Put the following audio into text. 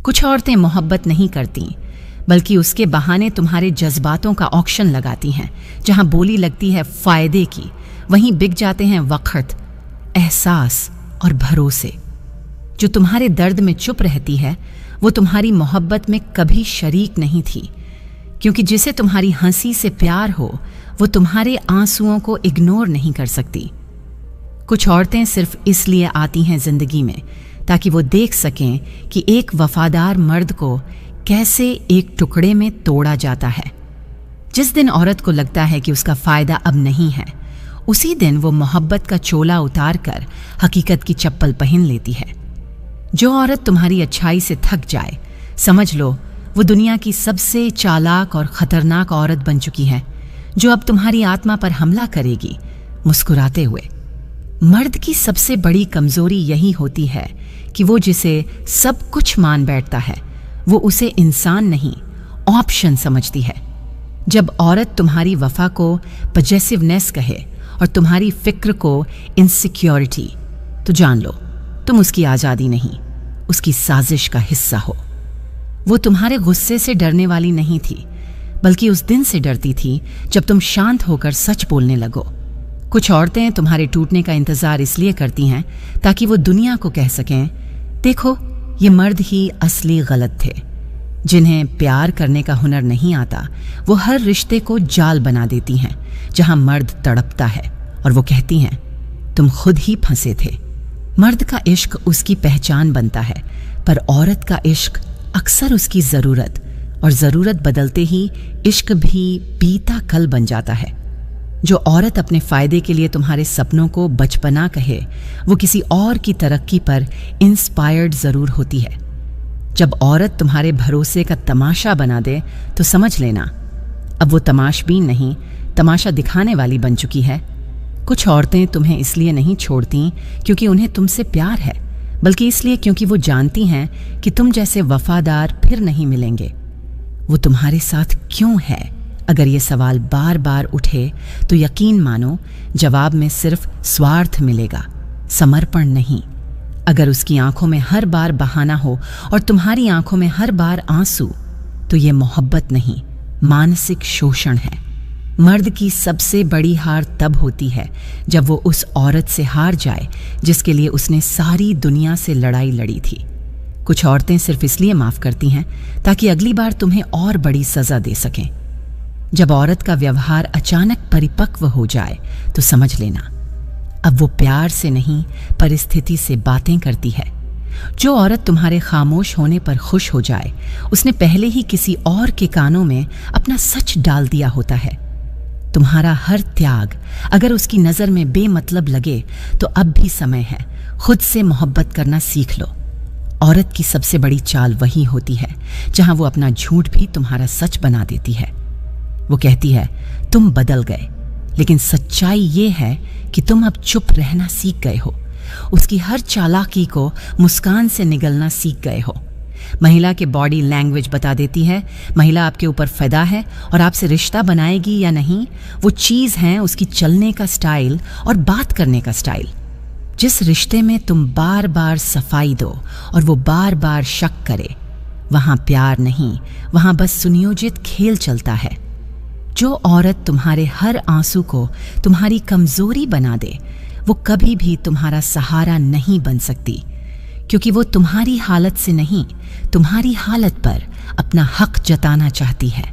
कुछ औरतें मोहब्बत नहीं करती, बल्कि उसके बहाने तुम्हारे जज्बातों का ऑक्शन लगाती हैं। जहां बोली लगती है फायदे की, वहीं बिक जाते हैं वक्त, एहसास और भरोसे। जो तुम्हारे दर्द में चुप रहती है, वो तुम्हारी मोहब्बत में कभी शरीक नहीं थी, क्योंकि जिसे तुम्हारी हंसी से प्यार हो, वो तुम्हारे आंसुओं को इग्नोर नहीं कर सकती। कुछ औरतें सिर्फ इसलिए आती हैं जिंदगी में ताकि वो देख सकें कि एक वफादार मर्द को कैसे एक टुकड़े में तोड़ा जाता है। जिस दिन औरत को लगता है कि उसका फायदा अब नहीं है, उसी दिन वो मोहब्बत का चोला उतार कर हकीकत की चप्पल पहन लेती है। जो औरत तुम्हारी अच्छाई से थक जाए, समझ लो वो दुनिया की सबसे चालाक और खतरनाक औरत बन चुकी है, जो अब तुम्हारी आत्मा पर हमला करेगी मुस्कुराते हुए। मर्द की सबसे बड़ी कमजोरी यही होती है कि वो जिसे सब कुछ मान बैठता है, वो उसे इंसान नहीं, ऑप्शन समझती है। जब औरत तुम्हारी वफा को पजेसिवनेस कहे और तुम्हारी फिक्र को इनसिक्योरिटी, तो जान लो तुम उसकी आज़ादी नहीं, उसकी साजिश का हिस्सा हो। वो तुम्हारे गुस्से से डरने वाली नहीं थी, बल्कि उस दिन से डरती थी जब तुम शांत होकर सच बोलने लगो। कुछ औरतें तुम्हारे टूटने का इंतजार इसलिए करती हैं ताकि वो दुनिया को कह सकें, देखो ये मर्द ही असली गलत थे। जिन्हें प्यार करने का हुनर नहीं आता, वो हर रिश्ते को जाल बना देती हैं जहां मर्द तड़पता है, और वो कहती हैं तुम खुद ही फंसे थे। मर्द का इश्क उसकी पहचान बनता है, पर औरत का इश्क अक्सर उसकी ज़रूरत, और ज़रूरत बदलते ही इश्क भी बीता कल बन जाता है। जो औरत अपने फ़ायदे के लिए तुम्हारे सपनों को बचपना कहे, वो किसी और की तरक्की पर इंस्पायर्ड ज़रूर होती है। जब औरत तुम्हारे भरोसे का तमाशा बना दे, तो समझ लेना अब वो तमाशबीन नहीं, तमाशा दिखाने वाली बन चुकी है। कुछ औरतें तुम्हें इसलिए नहीं छोड़ती क्योंकि उन्हें तुमसे प्यार है, बल्कि इसलिए क्योंकि वो जानती हैं कि तुम जैसे वफादार फिर नहीं मिलेंगे। वो तुम्हारे साथ क्यों है? अगर ये सवाल बार बार उठे तो यकीन मानो जवाब में सिर्फ स्वार्थ मिलेगा, समर्पण नहीं। अगर उसकी आंखों में हर बार बहाना हो और तुम्हारी आंखों में हर बार आंसू, तो ये मोहब्बत नहीं, मानसिक शोषण है। मर्द की सबसे बड़ी हार तब होती है जब वो उस औरत से हार जाए जिसके लिए उसने सारी दुनिया से लड़ाई लड़ी थी। कुछ औरतें सिर्फ इसलिए माफ करती हैं ताकि अगली बार तुम्हें और बड़ी सजा दे सकें। जब औरत का व्यवहार अचानक परिपक्व हो जाए, तो समझ लेना अब वो प्यार से नहीं, परिस्थिति से बातें करती है। जो औरत तुम्हारे खामोश होने पर खुश हो जाए, उसने पहले ही किसी और के कानों में अपना सच डाल दिया होता है। तुम्हारा हर त्याग अगर उसकी नज़र में बेमतलब लगे, तो अब भी समय है, खुद से मोहब्बत करना सीख लो। औरत की सबसे बड़ी चाल वही होती है जहां वो अपना झूठ भी तुम्हारा सच बना देती है। वो कहती है तुम बदल गए, लेकिन सच्चाई ये है कि तुम अब चुप रहना सीख गए हो। उसकी हर चालाकी को मुस्कान से निगलना सीख गए हो। महिला के बॉडी लैंग्वेज बता देती है महिला आपके ऊपर फिदा है और आपसे रिश्ता बनाएगी या नहीं। वो चीज़ है उसकी चलने का स्टाइल और बात करने का स्टाइल। जिस रिश्ते में तुम बार बार सफाई दो और वो बार बार शक करे, वहां प्यार नहीं, वहां बस सुनियोजित खेल चलता है। जो औरत तुम्हारे हर आंसू को तुम्हारी कमजोरी बना दे, वो कभी भी तुम्हारा सहारा नहीं बन सकती, क्योंकि वो तुम्हारी हालत से नहीं, तुम्हारी हालत पर अपना हक जताना चाहती है।